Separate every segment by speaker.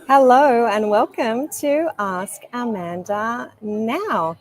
Speaker 1: Hello and welcome to Ask Amanda Now.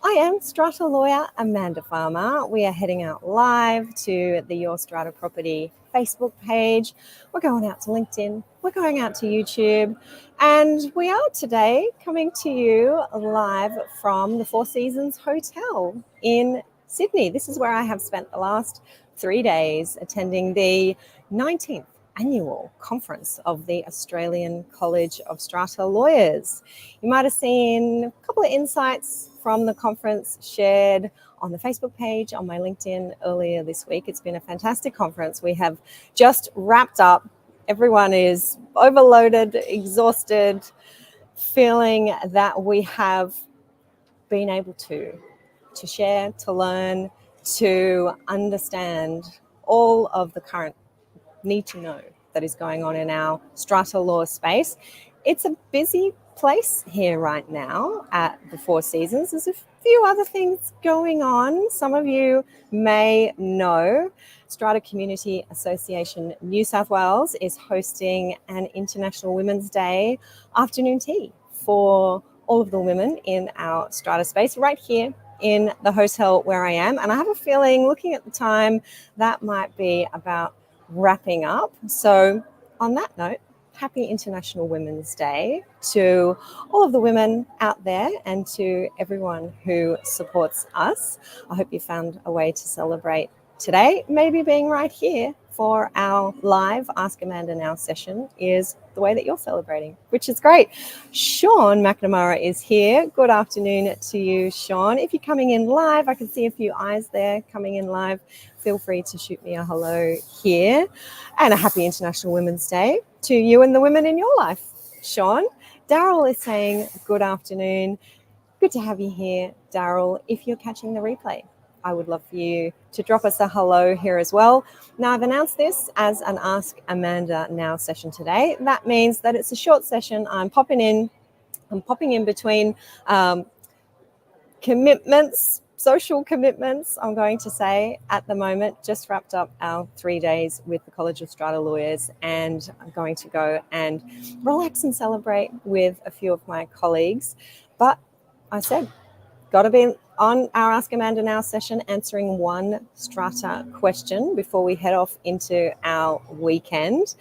Speaker 1: I am Strata lawyer Amanda Farmer. We are heading out live to the Your Strata Property Facebook page. We're going out to LinkedIn. We're going out to YouTube. And we are today coming to you live from the Four Seasons Hotel in Sydney. This is where I have spent the last 3 days attending the 19th annual conference of the Australian College of Strata Lawyers. You might have seen a couple of insights from the conference shared on the Facebook page, on my LinkedIn earlier this week. It's been a fantastic conference. We have just wrapped up. Everyone is overloaded, exhausted, feeling that we have been able to share, to learn, to understand all of the current need to know that is going on in our strata law space. It's a busy place here right now at the Four Seasons. There's a few other things going on. Some of you may know Strata Community Association New South Wales is hosting an International Women's Day afternoon tea for all of the women in our strata space right here in the hotel where I am. And I have a feeling, looking at the time, that might be about wrapping up. So on that note, happy International Women's Day to all of the women out there and to everyone who supports us. I hope you found a way to celebrate today. Maybe being right here for our live Ask Amanda Now session is the way that you're celebrating, which is great. Sean McNamara is here. Good afternoon to you, Sean. If you're coming in live, I can see a few eyes there coming in live. Feel free to shoot me a hello here. And a happy International Women's Day to you and the women in your life, Sean. Daryl is saying good afternoon. Good to have you here, Daryl. If you're catching the replay, I would love for you to drop us a hello here as well. Now, I've announced this as an Ask Amanda Now session today. That means that it's a short session. I'm popping in between commitments, social commitments, I'm going to say at the moment. Just wrapped up our 3 days with the College of Strata Lawyers, and I'm going to go and relax and celebrate with a few of my colleagues. But I said, got to be on our Ask Amanda Now session answering one strata question before we head off into our weekend.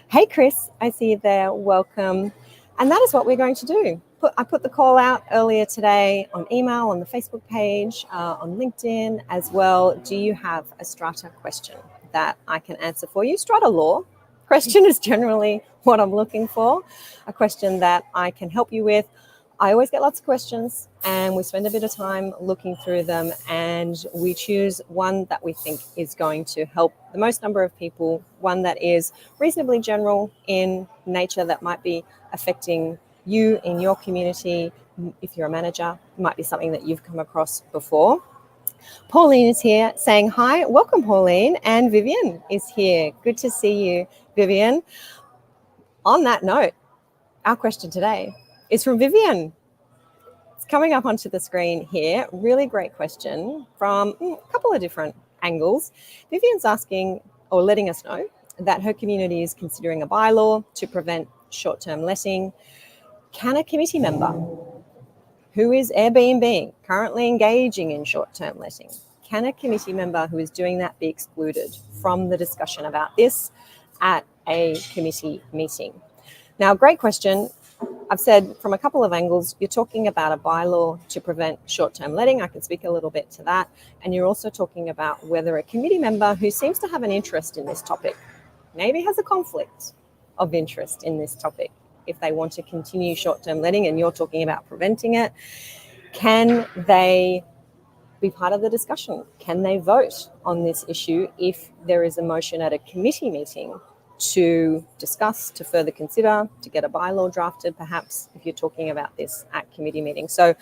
Speaker 1: Hey, Chris, I see you there. Welcome. And that is what we're going to do. I put the call out earlier today on email, on the Facebook page, on LinkedIn as well. Do you have a strata question that I can answer for you? Strata law question is generally what I'm looking for, a question that I can help you with. I always get lots of questions and we spend a bit of time looking through them, and we choose one that we think is going to help the most number of people, one that is reasonably general in nature that might be affecting you in your community. If you're a manager, it might be something that you've come across before. Pauline is here saying hi. Welcome, Pauline. And Vivienne is here. Good to see you, Vivienne. On that note, our question today is from Vivienne. It's coming up onto the screen here. Really great question from a couple of different angles. Vivienne's asking or letting us know that her community is considering a bylaw to prevent short-term letting. Can a committee member who is Airbnb currently engaging in short-term letting, can a committee member who is doing that be excluded from the discussion about this at a committee meeting? Now, great question. I've said from a couple of angles, you're talking about a bylaw to prevent short-term letting. I can speak a little bit to that. And you're also talking about whether a committee member who seems to have an interest in this topic, maybe has a conflict of interest in this topic, if they want to continue short-term letting and you're talking about preventing it, can they be part of the discussion? Can they vote on this issue if there is a motion at a committee meeting to discuss, to further consider, to get a bylaw drafted, perhaps, if you're talking about this at committee meeting? So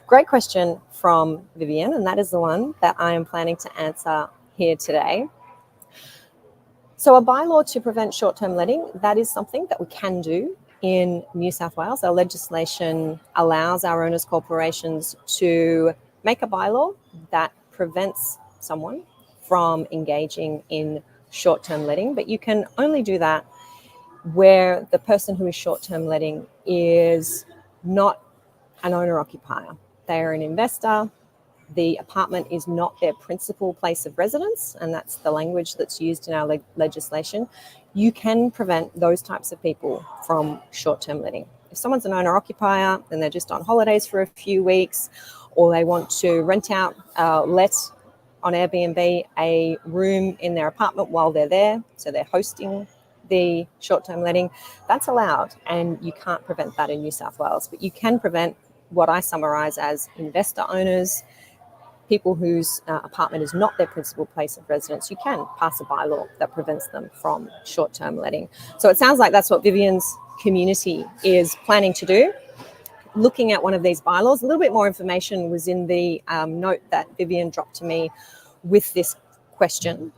Speaker 1: great question from Vivienne, and that is the one that I am planning to answer here today. So a bylaw to prevent short-term letting, that is something that we can do in New South Wales. Our legislation allows our owners' corporations to make a bylaw that prevents someone from engaging in short-term letting, but you can only do that where the person who is short-term letting is not an owner-occupier. They are an investor. The apartment is not their principal place of residence, and that's the language that's used in our legislation. You can prevent those types of people from short-term letting. If someone's an owner-occupier and they're just on holidays for a few weeks, or they want to rent out, let on Airbnb a room in their apartment while they're there, so they're hosting the short-term letting, that's allowed, and you can't prevent that in New South Wales. But you can prevent what I summarise as investor owners, people whose apartment is not their principal place of residence. You can pass a bylaw that prevents them from short-term letting. So it sounds like that's what Vivienne's community is planning to do. Looking at one of these bylaws, a little bit more information was in the note that Vivienne dropped to me with this question.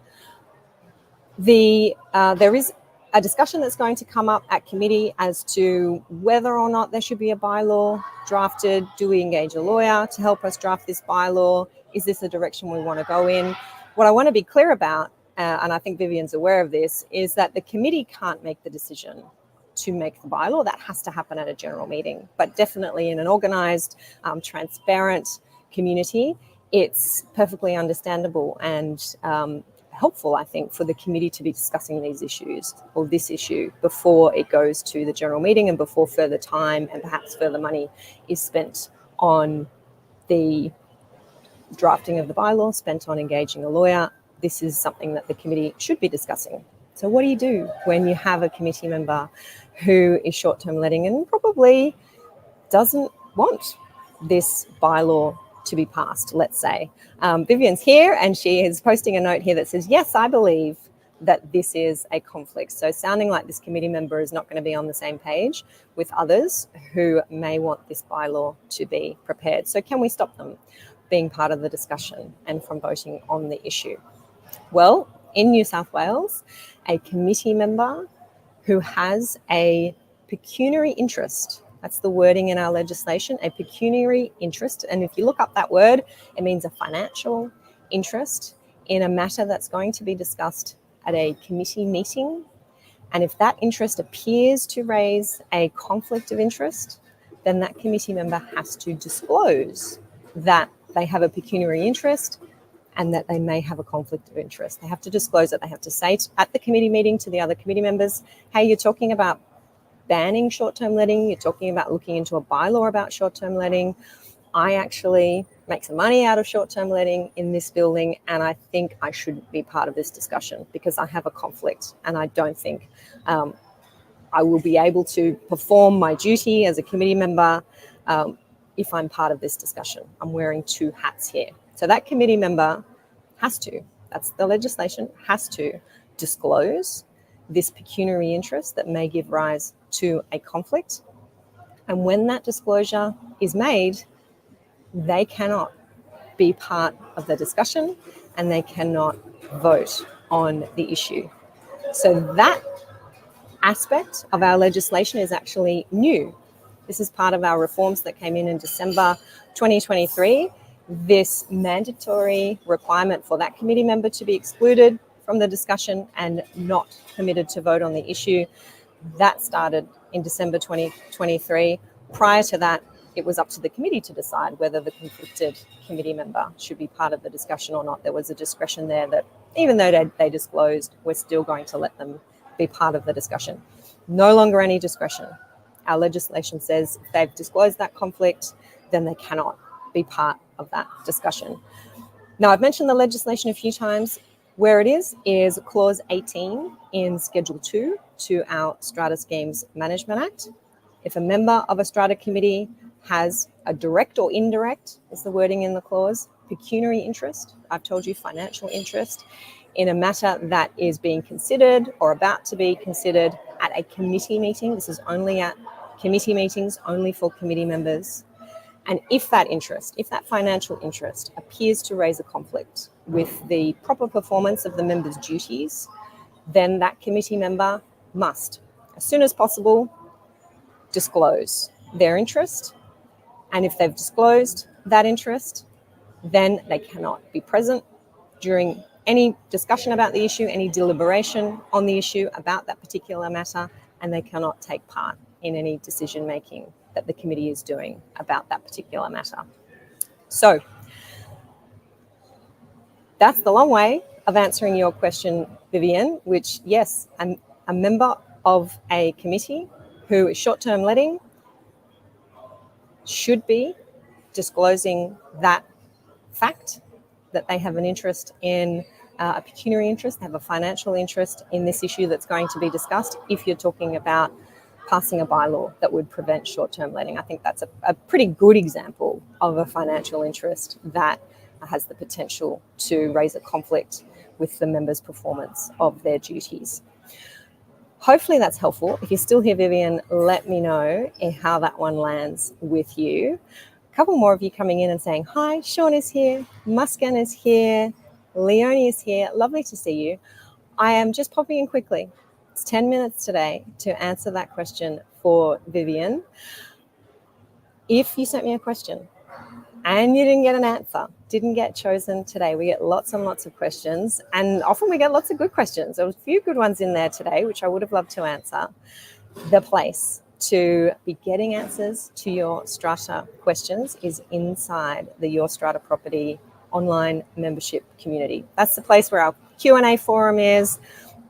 Speaker 1: There is a discussion that's going to come up at committee as to whether or not there should be a bylaw drafted. Do we engage a lawyer to help us draft this bylaw? Is this the direction we want to go in? What I want to be clear about, and I think Vivienne's aware of this, is that the committee can't make the decision to make the bylaw. That has to happen at a general meeting. But definitely in an organised, transparent community, it's perfectly understandable and helpful, I think, for the committee to be discussing these issues, or this issue, before it goes to the general meeting and before further time and perhaps further money is spent on the drafting of the bylaw, spent on engaging a lawyer. This is something that the committee should be discussing. So what do you do when you have a committee member who is short-term letting and probably doesn't want this bylaw to be passed, let's say? Vivienne's here and she is posting a note here that says, yes, I believe that this is a conflict. So sounding like this committee member is not going to be on the same page with others who may want this bylaw to be prepared. So can we stop them being part of the discussion and from voting on the issue? Well, in New South Wales, a committee member who has a pecuniary interest, that's the wording in our legislation, a pecuniary interest. And if you look up that word, it means a financial interest in a matter that's going to be discussed at a committee meeting. And if that interest appears to raise a conflict of interest, then that committee member has to disclose that they have a pecuniary interest and that they may have a conflict of interest. They have to disclose it. They have to say at the committee meeting to the other committee members, hey, you're talking about banning short-term letting, you're talking about looking into a bylaw about short-term letting. I actually make some money out of short-term letting in this building, and I think I should be part of this discussion because I have a conflict and I don't think I will be able to perform my duty as a committee member if I'm part of this discussion. I'm wearing two hats here. So that committee member has to, that's the legislation, has to disclose this pecuniary interest that may give rise to a conflict. And when that disclosure is made, they cannot be part of the discussion and they cannot vote on the issue. So that aspect of our legislation is actually new. This is part of our reforms that came in December 2023. This mandatory requirement for that committee member to be excluded from the discussion and not permitted to vote on the issue, that started in December 2023. Prior to that, it was up to the committee to decide whether the conflicted committee member should be part of the discussion or not. There was a discretion there that even though they disclosed, we're still going to let them be part of the discussion. No longer any discretion. Our legislation says if they've disclosed that conflict, then they cannot be part of that discussion. Now, I've mentioned the legislation a few times. Where it is Clause 18 in Schedule 2 to our Strata Schemes Management Act. If a member of a Strata committee has a direct or indirect, is the wording in the clause, pecuniary interest, I've told you financial interest, in a matter that is being considered or about to be considered at a committee meeting. This is only at committee meetings, only for committee members. And if that interest, if that financial interest appears to raise a conflict with the proper performance of the member's duties, then that committee member must, as soon as possible, disclose their interest. And if they've disclosed that interest, then they cannot be present during any discussion about the issue, any deliberation on the issue about that particular matter, and they cannot take part in any decision making that the committee is doing about that particular matter. So that's the long way of answering your question, Vivienne, which, yes, a member of a committee who is short-term letting should be disclosing that fact, that they have an interest in a pecuniary interest, they have a financial interest in this issue that's going to be discussed if you're talking about passing a bylaw that would prevent short-term letting. I think that's a pretty good example of a financial interest that has the potential to raise a conflict with the members' performance of their duties. Hopefully that's helpful. If you're still here, Vivienne, let me know how that one lands with you. A couple more of you coming in and saying, hi, Sean is here, Muskan is here, Leonie is here. Lovely to see you. I am just popping in quickly. It's 10 minutes today to answer that question for Vivienne. If you sent me a question and you didn't get an answer, didn't get chosen today, we get lots and lots of questions, and often we get lots of good questions. There was a few good ones in there today, which I would have loved to answer. The place to be getting answers to your Strata questions is inside the Your Strata Property online membership community. That's the place where our Q&A forum is.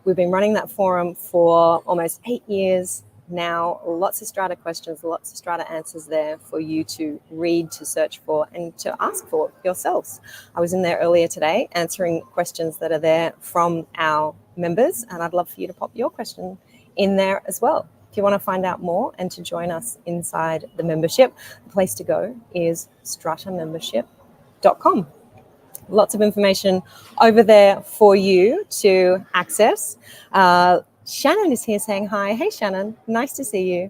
Speaker 1: We've been running that forum for almost 8 years now. Lots of Strata questions, lots of Strata answers there for you to read, to search for, and to ask for yourselves. I was in there earlier today answering questions that are there from our members, and I'd love for you to pop your question in there as well. If you want to find out more and to join us inside the membership, the place to go is stratamembership.com. Lots of information over there for you to access. Shannon is here saying hi. Hey, Shannon. Nice to see you.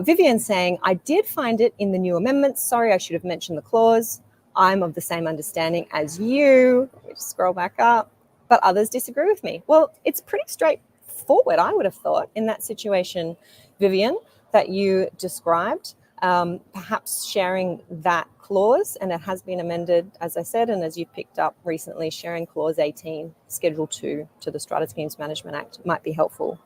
Speaker 1: Vivienne saying, I did find it in the new amendments. Sorry, I should have mentioned the clause. I'm of the same understanding as you. Let me just scroll back up. But others disagree with me. Well, it's pretty straightforward, I would have thought, in that situation, Vivienne, that you described. Perhaps sharing that clause, and it has been amended, as I said, and as you picked up recently, sharing clause 18, Schedule 2 to the Strata Schemes Management Act might be helpful.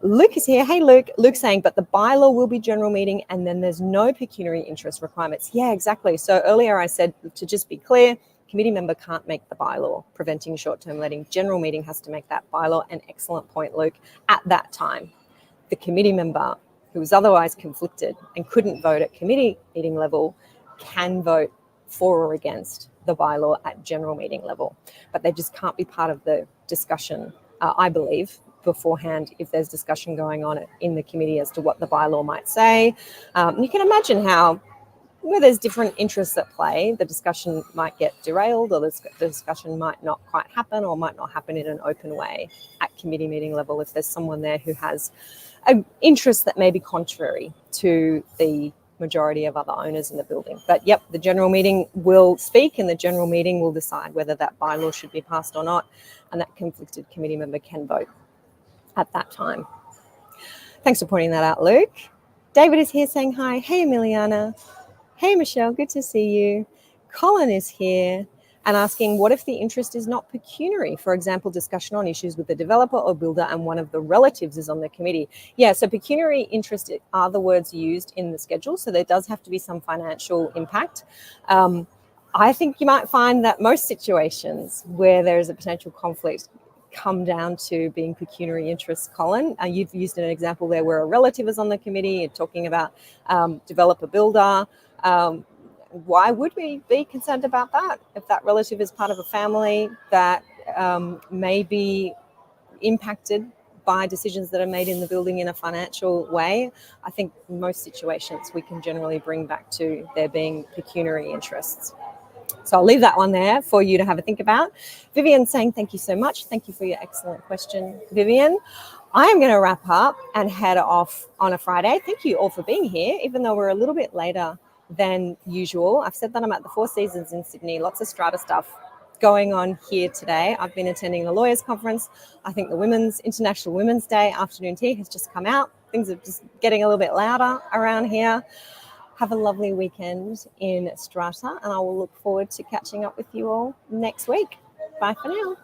Speaker 1: Luke is here. Hey, Luke. Luke's saying, but the bylaw will be general meeting and then there's no pecuniary interest requirements. Yeah, exactly. So earlier I said, to just be clear, committee member can't make the bylaw preventing short-term letting. General meeting has to make that bylaw. An excellent point, Luke. At that time, the committee member who was otherwise conflicted and couldn't vote at committee meeting level can vote for or against the bylaw at general meeting level. But they just can't be part of the discussion, I believe, beforehand if there's discussion going on in the committee as to what the bylaw might say. You can imagine how, where there's different interests at play, the discussion might get derailed, or the discussion might not quite happen, or might not happen in an open way at committee meeting level if there's someone there who has an interest that may be contrary to the majority of other owners in the building. But yep, the general meeting will speak, and the general meeting will decide whether that bylaw should be passed or not, and that conflicted committee member can vote at that time. Thanks for pointing that out, Luke. David is here saying hi. Hey, Emiliana. Hey, Michelle, good to see you. Colin is here and asking, what if the interest is not pecuniary? For example, discussion on issues with the developer or builder and one of the relatives is on the committee. Yeah, so pecuniary interest are the words used in the schedule, so there does have to be some financial impact. I think you might find that most situations where there is a potential conflict come down to being pecuniary interests, Colin. You've used an example there where a relative is on the committee. You're talking about developer builder. Why would we be concerned about that? If that relative is part of a family that may be impacted by decisions that are made in the building in a financial way, I think most situations we can generally bring back to there being pecuniary interests. So I'll leave that one there for you to have a think about. Vivienne saying, thank you so much. Thank you for your excellent question, Vivienne. I'm going to wrap up and head off on a Friday. Thank you all for being here, even though we're a little bit later than usual. I've said that I'm at the Four Seasons in Sydney. Lots of Strata stuff going on here today. I've been attending the Lawyers Conference. I think the International Women's Day afternoon tea has just come out. Things are just getting a little bit louder around here. Have a lovely weekend in Strata, and I will look forward to catching up with you all next week. Bye for now.